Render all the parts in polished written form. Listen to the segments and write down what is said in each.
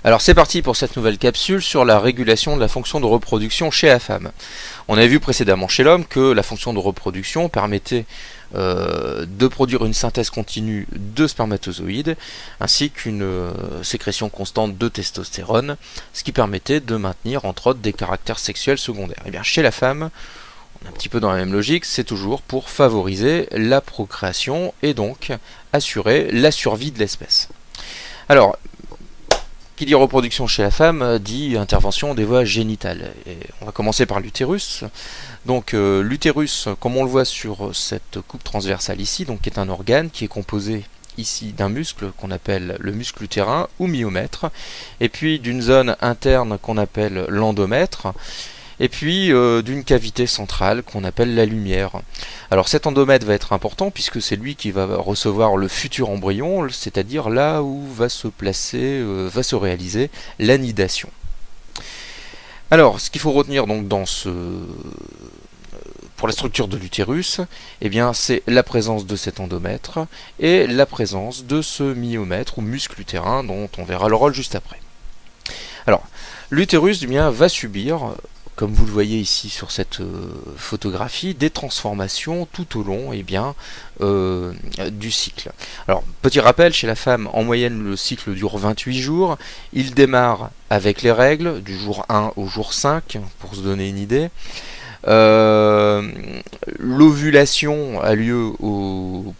Alors c'est parti pour cette nouvelle capsule sur la régulation de la fonction de reproduction chez la femme. On a vu précédemment chez l'homme que la fonction de reproduction permettait de produire une synthèse continue de spermatozoïdes ainsi qu'une sécrétion constante de testostérone, ce qui permettait de maintenir entre autres des caractères sexuels secondaires. Et bien chez la femme, on est un petit peu dans la même logique, c'est toujours pour favoriser la procréation et donc assurer la survie de l'espèce. Alors, qui dit reproduction chez la femme dit intervention des voies génitales. Et on va commencer par l'utérus. Donc l'utérus, comme on le voit sur cette coupe transversale ici, donc qui est un organe qui est composé ici d'un muscle qu'on appelle le muscle utérin ou myomètre, et puis d'une zone interne qu'on appelle l'endomètre, et puis d'une cavité centrale qu'on appelle la lumière. Alors cet endomètre va être important puisque c'est lui qui va recevoir le futur embryon, c'est-à-dire là où va se placer, va se réaliser l'anidation. Alors ce qu'il faut retenir donc pour la structure de l'utérus, eh bien c'est la présence de cet endomètre et la présence de ce myomètre ou muscle utérin dont on verra le rôle juste après. Alors l'utérus va subir, comme vous le voyez ici sur cette photographie, des transformations tout au long du cycle. Alors, petit rappel, chez la femme, en moyenne, le cycle dure 28 jours. Il démarre avec les règles, du jour 1 au jour 5, pour se donner une idée. L'ovulation a lieu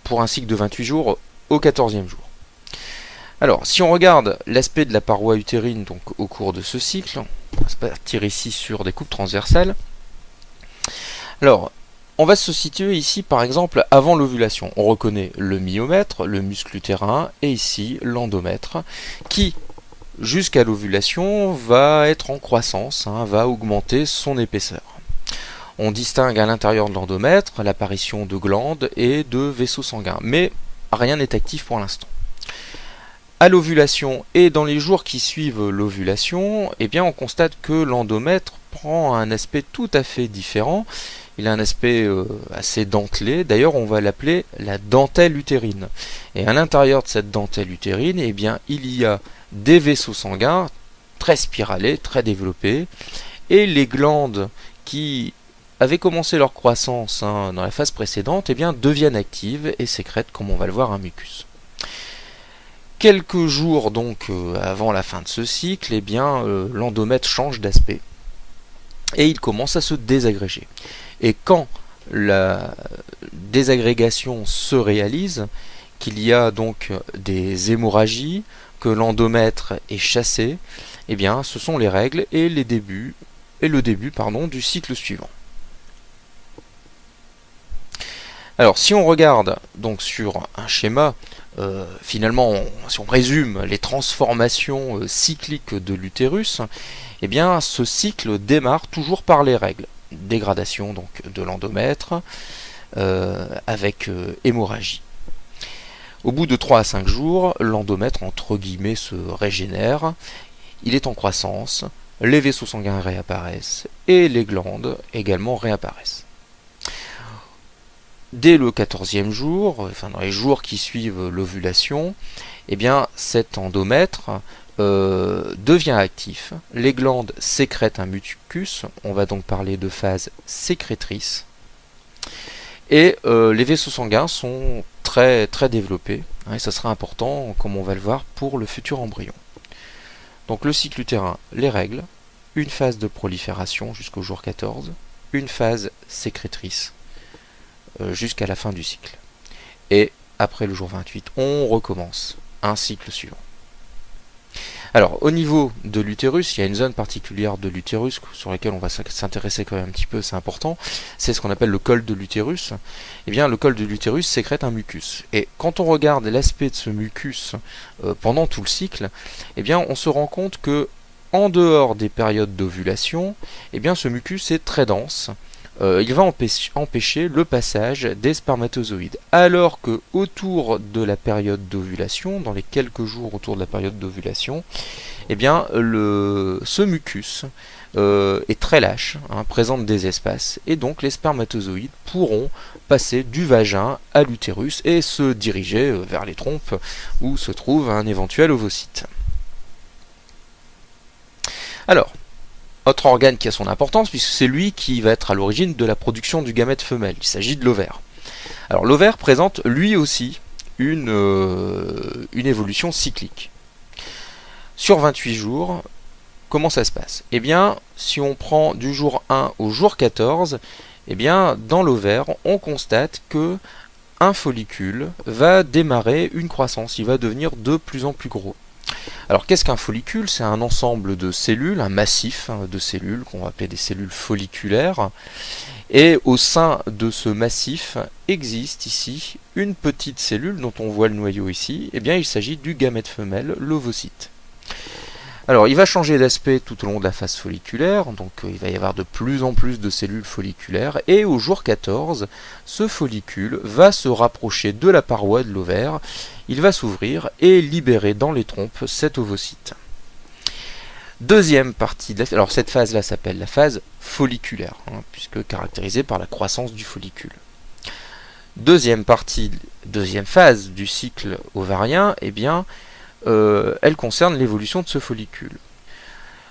pour un cycle de 28 jours au 14e jour. Alors, si on regarde l'aspect de la paroi utérine donc, au cours de ce cycle, on va se partir ici sur des coupes transversales. Alors, on va se situer ici par exemple avant l'ovulation. On reconnaît le myomètre, le muscle utérin et ici l'endomètre qui, jusqu'à l'ovulation, va être en croissance, va augmenter son épaisseur. On distingue à l'intérieur de l'endomètre l'apparition de glandes et de vaisseaux sanguins, mais rien n'est actif pour l'instant. À l'ovulation et dans les jours qui suivent l'ovulation, on constate que l'endomètre prend un aspect tout à fait différent. Il a un aspect assez dentelé. D'ailleurs, on va l'appeler la dentelle utérine. Et à l'intérieur de cette dentelle utérine, il y a des vaisseaux sanguins très spiralés, très développés. Et les glandes qui avaient commencé leur croissance dans la phase précédente, deviennent actives et sécrètent, comme on va le voir, un mucus. Quelques jours donc avant la fin de ce cycle, l'endomètre change d'aspect et il commence à se désagréger. Et quand la désagrégation se réalise, qu'il y a donc des hémorragies, que l'endomètre est chassé, ce sont les règles et le début du cycle suivant. Alors si on regarde donc sur un schéma, finalement si on résume les transformations cycliques de l'utérus, ce cycle démarre toujours par les règles. Dégradation donc de l'endomètre avec hémorragie. Au bout de 3 à 5 jours, l'endomètre entre guillemets se régénère, il est en croissance, les vaisseaux sanguins réapparaissent et les glandes également réapparaissent. Dès le 14e jour, dans les jours qui suivent l'ovulation, cet endomètre devient actif. Les glandes sécrètent un mucus, on va donc parler de phase sécrétrice. Et les vaisseaux sanguins sont très, très développés, et ça sera important, comme on va le voir, pour le futur embryon. Donc le cycle utérin, les règles, une phase de prolifération jusqu'au jour 14, une phase sécrétrice jusqu'à la fin du cycle. Et après le jour 28, on recommence un cycle suivant. Alors, au niveau de l'utérus, il y a une zone particulière de l'utérus sur laquelle on va s'intéresser quand même un petit peu, c'est important. C'est ce qu'on appelle le col de l'utérus. Le col de l'utérus sécrète un mucus. Et quand on regarde l'aspect de ce mucus pendant tout le cycle, on se rend compte que en dehors des périodes d'ovulation, ce mucus est très dense. Il va empêcher le passage des spermatozoïdes. Alors que autour de la période d'ovulation, dans les quelques jours autour de la période d'ovulation, ce mucus est très lâche, présente des espaces, et donc les spermatozoïdes pourront passer du vagin à l'utérus et se diriger vers les trompes où se trouve un éventuel ovocyte. Alors, autre organe qui a son importance, puisque c'est lui qui va être à l'origine de la production du gamète femelle. Il s'agit de l'ovaire. Alors l'ovaire présente lui aussi une évolution cyclique. Sur 28 jours, comment ça se passe? Eh bien, si on prend du jour 1 au jour 14, eh bien, dans l'ovaire, on constate que un follicule va démarrer une croissance, il va devenir de plus en plus gros. Alors qu'est-ce qu'un follicule? C'est un ensemble de cellules, un massif de cellules qu'on va appeler des cellules folliculaires. Et au sein de ce massif existe ici une petite cellule dont on voit le noyau ici. Eh bien il s'agit du gamète femelle, l'ovocyte. Alors il va changer d'aspect tout au long de la phase folliculaire, donc il va y avoir de plus en plus de cellules folliculaires, et au jour 14, ce follicule va se rapprocher de la paroi de l'ovaire, il va s'ouvrir et libérer dans les trompes cet ovocyte. Deuxième partie, alors cette phase-là s'appelle la phase folliculaire, puisque caractérisée par la croissance du follicule. Deuxième phase du cycle ovarien, eh bien, elle concerne l'évolution de ce follicule.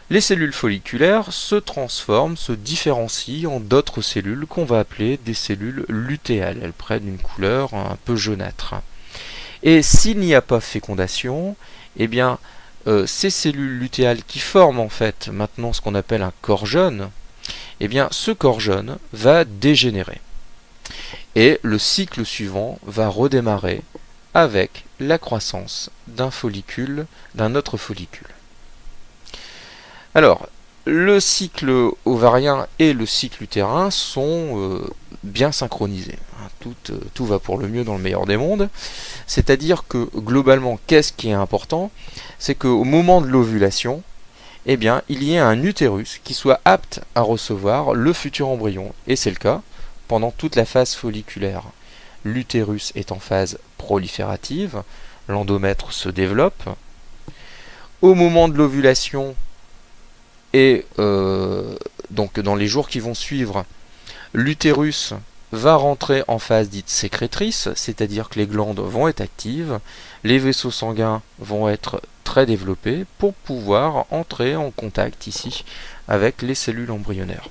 Les cellules folliculaires se transforment, se différencient en d'autres cellules qu'on va appeler des cellules lutéales. Elles prennent une couleur un peu jaunâtre. Et s'il n'y a pas fécondation, eh bien, ces cellules lutéales qui forment en fait maintenant ce qu'on appelle un corps jeune, eh bien, ce corps jeune va dégénérer. Et le cycle suivant va redémarrer avec la croissance d'un follicule, d'un autre follicule. Alors, le cycle ovarien et le cycle utérin sont bien synchronisés. Tout va pour le mieux dans le meilleur des mondes. C'est-à-dire que globalement, qu'est-ce qui est important? C'est qu'au moment de l'ovulation, eh bien, il y ait un utérus qui soit apte à recevoir le futur embryon. Et c'est le cas pendant toute la phase folliculaire. L'utérus est en phase proliférative, l'endomètre se développe. Au moment de l'ovulation et donc dans les jours qui vont suivre, l'utérus va rentrer en phase dite sécrétrice, c'est-à-dire que les glandes vont être actives, les vaisseaux sanguins vont être très développés pour pouvoir entrer en contact ici avec les cellules embryonnaires.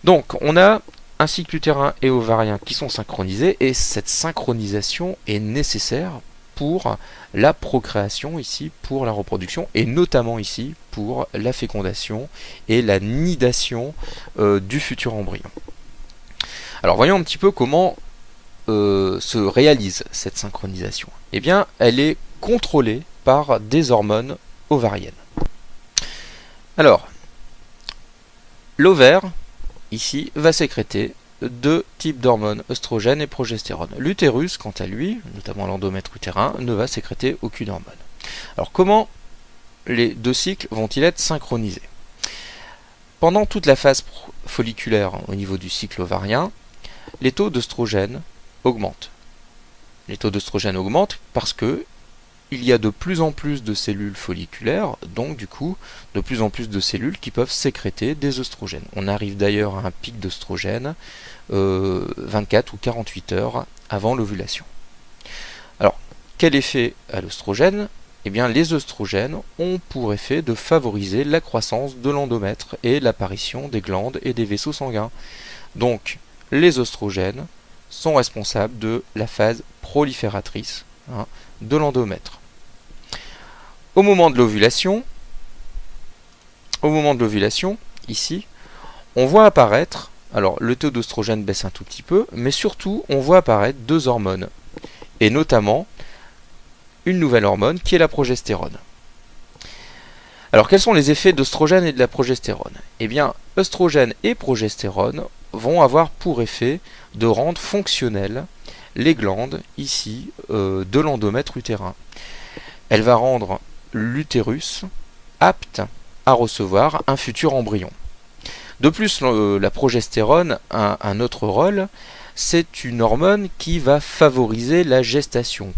Donc on a un cycle utérin et ovarien qui sont synchronisés, et cette synchronisation est nécessaire pour la procréation ici, pour la reproduction, et notamment ici pour la fécondation et la nidation du futur embryon. Alors voyons un petit peu comment se réalise cette synchronisation. Eh bien, elle est contrôlée par des hormones ovariennes. Alors, l'ovaire ici va sécréter deux types d'hormones, œstrogène et progestérone. L'utérus, quant à lui, notamment l'endomètre utérin, ne va sécréter aucune hormone. Alors comment les deux cycles vont-ils être synchronisés? Pendant toute la phase folliculaire au niveau du cycle ovarien, les taux d'œstrogène augmentent. Les taux d'œstrogène augmentent parce que il y a de plus en plus de cellules folliculaires, donc du coup, de plus en plus de cellules qui peuvent sécréter des œstrogènes. On arrive d'ailleurs à un pic d'œstrogène 24 ou 48 heures avant l'ovulation. Alors, quel effet a l'œstrogène? Eh bien, les œstrogènes ont pour effet de favoriser la croissance de l'endomètre et l'apparition des glandes et des vaisseaux sanguins. Donc, les œstrogènes sont responsables de la phase prolifératrice de l'endomètre. Au moment de l'ovulation, ici, on voit apparaître, alors le taux d'œstrogène baisse un tout petit peu, mais surtout on voit apparaître deux hormones, et notamment une nouvelle hormone qui est la progestérone. Alors quels sont les effets d'œstrogène et de la progestérone? Eh bien, œstrogène et progestérone vont avoir pour effet de rendre fonctionnelles les glandes ici de l'endomètre utérin. Elle va rendre l'utérus apte à recevoir un futur embryon. De plus, la progestérone a un autre rôle, c'est une hormone qui va favoriser la gestation,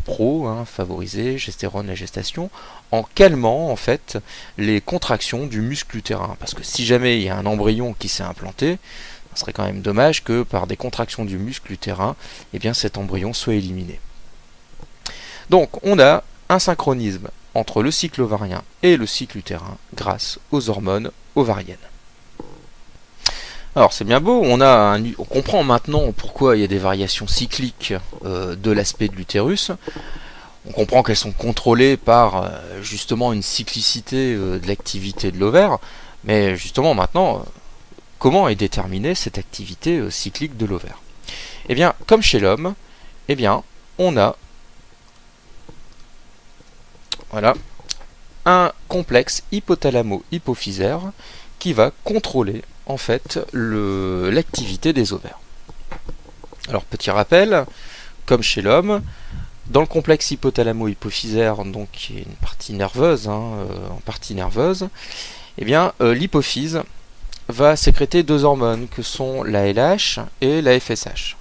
favoriser gestérone la gestation, en calmant en fait les contractions du muscle utérin. Parce que si jamais il y a un embryon qui s'est implanté, ce serait quand même dommage que par des contractions du muscle utérin, eh bien cet embryon soit éliminé. Donc on a un synchronisme entre le cycle ovarien et le cycle utérin grâce aux hormones ovariennes. Alors c'est bien beau, on comprend maintenant pourquoi il y a des variations cycliques de l'aspect de l'utérus. On comprend qu'elles sont contrôlées par justement une cyclicité de l'activité de l'ovaire, mais justement maintenant, comment est déterminée cette activité cyclique de l'ovaire? Eh bien, comme chez l'homme, eh bien, on a voilà, un complexe hypothalamo-hypophysaire qui va contrôler en fait l'activité des ovaires. Alors petit rappel, comme chez l'homme, dans le complexe hypothalamo-hypophysaire, donc qui est une partie nerveuse, en partie nerveuse, eh bien l'hypophyse va sécréter deux hormones que sont la LH et la FSH.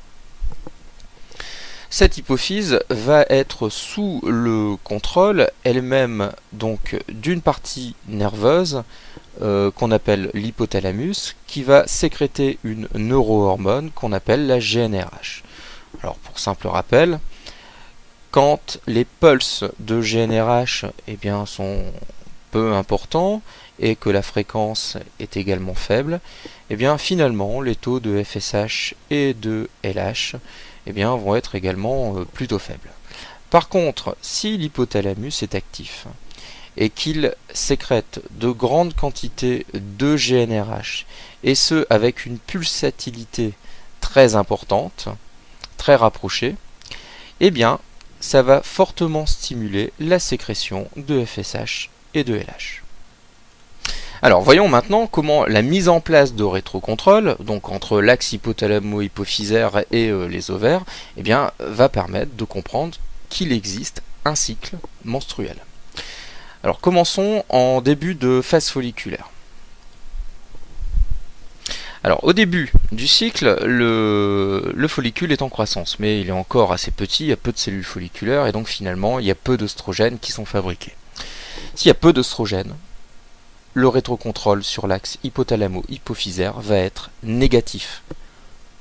Cette hypophyse va être sous le contrôle elle-même donc d'une partie nerveuse qu'on appelle l'hypothalamus, qui va sécréter une neurohormone qu'on appelle la GnRH. Alors pour simple rappel, quand les pulses de GnRH eh bien, sont peu importants et que la fréquence est également faible, eh bien finalement les taux de FSH et de LH eh bien, vont être également plutôt faibles. Par contre, si l'hypothalamus est actif et qu'il sécrète de grandes quantités de GnRH, et ce avec une pulsatilité très importante, très rapprochée, eh bien, ça va fortement stimuler la sécrétion de FSH et de LH. Alors voyons maintenant comment la mise en place de rétrocontrôle, donc entre l'axe hypothalamo-hypophysaire et les ovaires, eh bien, va permettre de comprendre qu'il existe un cycle menstruel. Alors commençons en début de phase folliculaire. Alors au début du cycle, le follicule est en croissance, mais il est encore assez petit, il y a peu de cellules folliculaires, et donc finalement il y a peu d'œstrogènes qui sont fabriqués. S'il y a peu d'œstrogènes, le rétrocontrôle sur l'axe hypothalamo-hypophysaire va être négatif.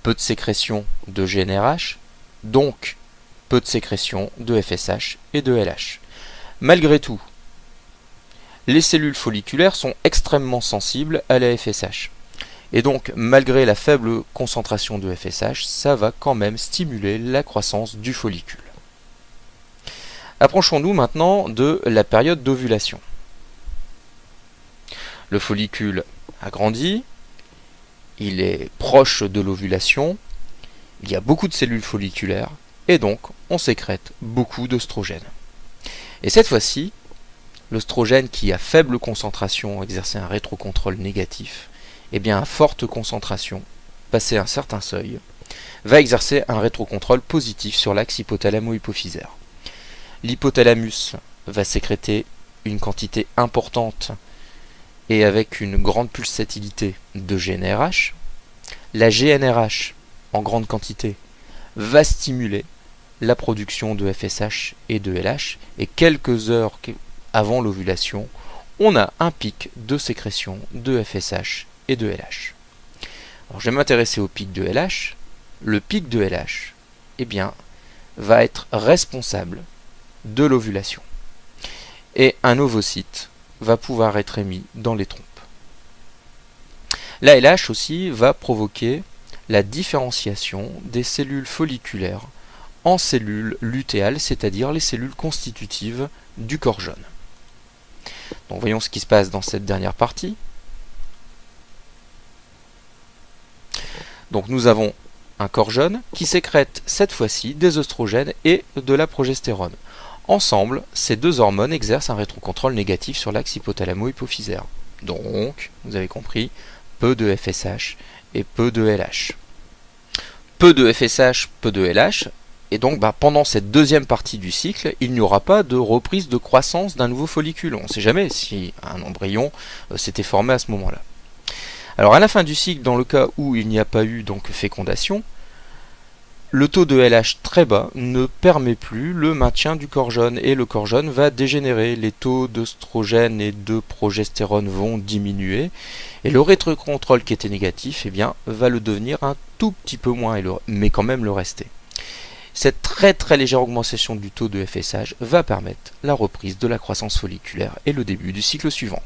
Peu de sécrétion de GnRH, donc peu de sécrétion de FSH et de LH. Malgré tout, les cellules folliculaires sont extrêmement sensibles à la FSH. Et donc, malgré la faible concentration de FSH, ça va quand même stimuler la croissance du follicule. Approchons-nous maintenant de la période d'ovulation. Le follicule a grandi, il est proche de l'ovulation, il y a beaucoup de cellules folliculaires, et donc on sécrète beaucoup d'œstrogènes. Et cette fois-ci, l'œstrogène qui à faible concentration exerçait un rétrocontrôle négatif, eh bien à forte concentration, passé un certain seuil, va exercer un rétrocontrôle positif sur l'axe hypothalamo-hypophysaire. L'hypothalamus va sécréter une quantité importante et avec une grande pulsatilité de GnRH. La GnRH, en grande quantité, va stimuler la production de FSH et de LH, et quelques heures avant l'ovulation, on a un pic de sécrétion de FSH et de LH. Alors, je vais m'intéresser au pic de LH. Le pic de LH, eh bien, va être responsable de l'ovulation. Et un ovocyte va pouvoir être émis dans les trompes. La LH aussi va provoquer la différenciation des cellules folliculaires en cellules lutéales, c'est-à-dire les cellules constitutives du corps jaune. Donc voyons ce qui se passe dans cette dernière partie. Donc nous avons un corps jaune qui sécrète cette fois-ci des œstrogènes et de la progestérone. Ensemble, ces deux hormones exercent un rétrocontrôle négatif sur l'axe hypothalamo-hypophysaire. Donc, vous avez compris, peu de FSH et peu de LH. Peu de FSH, peu de LH, et donc pendant cette deuxième partie du cycle, il n'y aura pas de reprise de croissance d'un nouveau follicule. On ne sait jamais si un embryon s'était formé à ce moment-là. Alors à la fin du cycle, dans le cas où il n'y a pas eu donc fécondation, le taux de LH très bas ne permet plus le maintien du corps jaune et le corps jaune va dégénérer. Les taux d'œstrogène et de progestérone vont diminuer et le rétrocontrôle qui était négatif eh bien, va le devenir un tout petit peu moins, mais quand même le rester. Cette très très légère augmentation du taux de FSH va permettre la reprise de la croissance folliculaire et le début du cycle suivant.